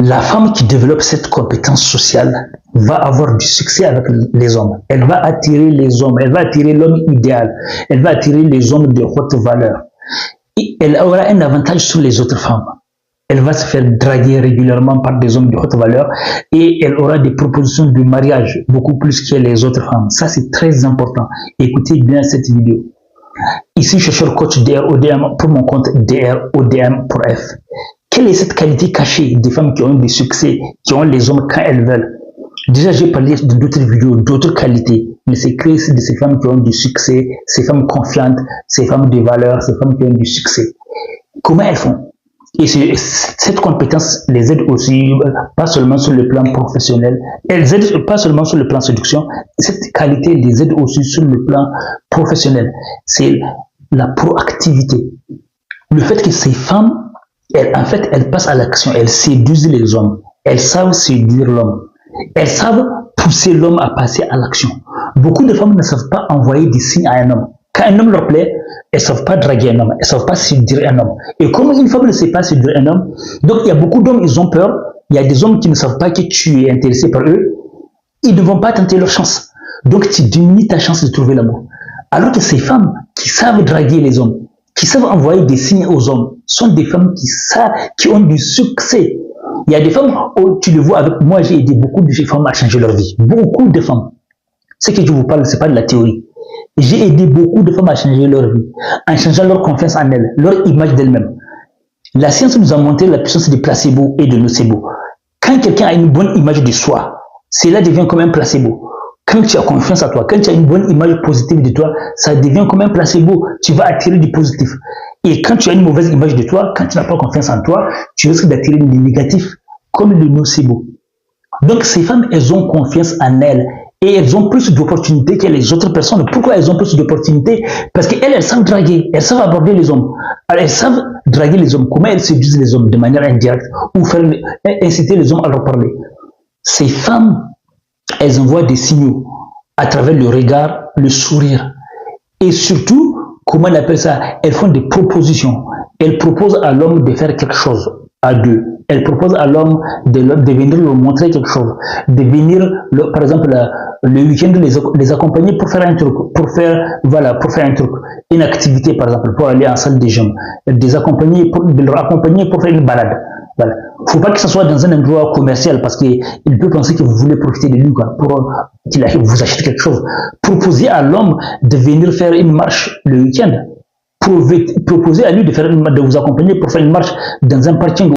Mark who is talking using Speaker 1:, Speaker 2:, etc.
Speaker 1: La femme qui développe cette compétence sociale va avoir du succès avec les hommes. Elle va attirer les hommes, elle va attirer l'homme idéal, elle va attirer les hommes de haute valeur. Et elle aura un avantage sur les autres femmes. Elle va se faire draguer régulièrement par des hommes de haute valeur et elle aura des propositions de mariage beaucoup plus que les autres femmes. Ça, c'est très important. Écoutez bien cette vidéo. Ici, je suis le coach DRODM pour mon compte DRODM.f. Quelle est cette qualité cachée des femmes qui ont du succès, qui ont les hommes quand elles veulent? Déjà, j'ai parlé dans d'autres vidéos, d'autres qualités, mais c'est que de ces femmes qui ont du succès, ces femmes confiantes, ces femmes de valeur, ces femmes qui ont du succès. Comment elles font? Et cette compétence les aide aussi, pas seulement sur le plan professionnel, elles aident pas seulement sur le plan séduction, cette qualité les aide aussi sur le plan professionnel. C'est la proactivité. Le fait que ces femmes, elles passent à l'action, elles séduisent les hommes, elles savent séduire l'homme, elles savent pousser l'homme à passer à l'action. Beaucoup de femmes ne savent pas envoyer des signes à un homme. Quand un homme leur plaît, elles ne savent pas draguer un homme, elles ne savent pas séduire un homme. Et comme une femme ne sait pas séduire un homme, donc il y a beaucoup d'hommes, ils ont peur. Il y a des hommes qui ne savent pas que tu es intéressé par eux. Ils ne vont pas tenter leur chance. Donc tu diminues ta chance de trouver l'amour. Alors que ces femmes qui savent draguer les hommes, qui savent envoyer des signes aux hommes, sont des femmes qui ont du succès. Il y a des femmes, tu le vois avec moi, j'ai aidé beaucoup de femmes à changer leur vie. Beaucoup de femmes. Ce que je vous parle, ce n'est pas de la théorie. J'ai aidé beaucoup de femmes à changer leur vie, en changeant leur confiance en elles, leur image d'elles-mêmes. La science nous a montré la puissance des placebos et de nocebo. Quand quelqu'un a une bonne image de soi, cela devient comme un placebo. Quand tu as confiance en toi, quand tu as une bonne image positive de toi, ça devient comme un placebo. Tu vas attirer du positif. Et quand tu as une mauvaise image de toi, quand tu n'as pas confiance en toi, tu risques d'attirer du négatif, comme le nocebo. Donc ces femmes, elles ont confiance en elles. Et elles ont plus d'opportunités que les autres personnes. Pourquoi elles ont plus d'opportunités? Parce qu'elles savent draguer, elles savent aborder les hommes. Alors, elles savent draguer les hommes. Comment elles séduisent les hommes de manière indirecte ou inciter les hommes à leur parler. Ces femmes, elles envoient des signaux à travers le regard, le sourire. Et surtout, comment on appelle ça? Elles font des propositions. Elles proposent à l'homme de faire quelque chose à deux. Elles proposent à l'homme de venir leur montrer quelque chose, de venir, par exemple, le week-end, les accompagner pour faire un truc, pour faire un truc, une activité, par exemple, pour aller en salle de gym, de leur accompagner pour faire une balade. Voilà. Faut pas que ce soit dans un endroit commercial parce qu'il peut penser que vous voulez profiter de lui, quoi, pour qu'il vous achète quelque chose. Proposez à l'homme de venir faire une marche le week-end. Proposez à lui de vous accompagner pour faire une marche dans un parking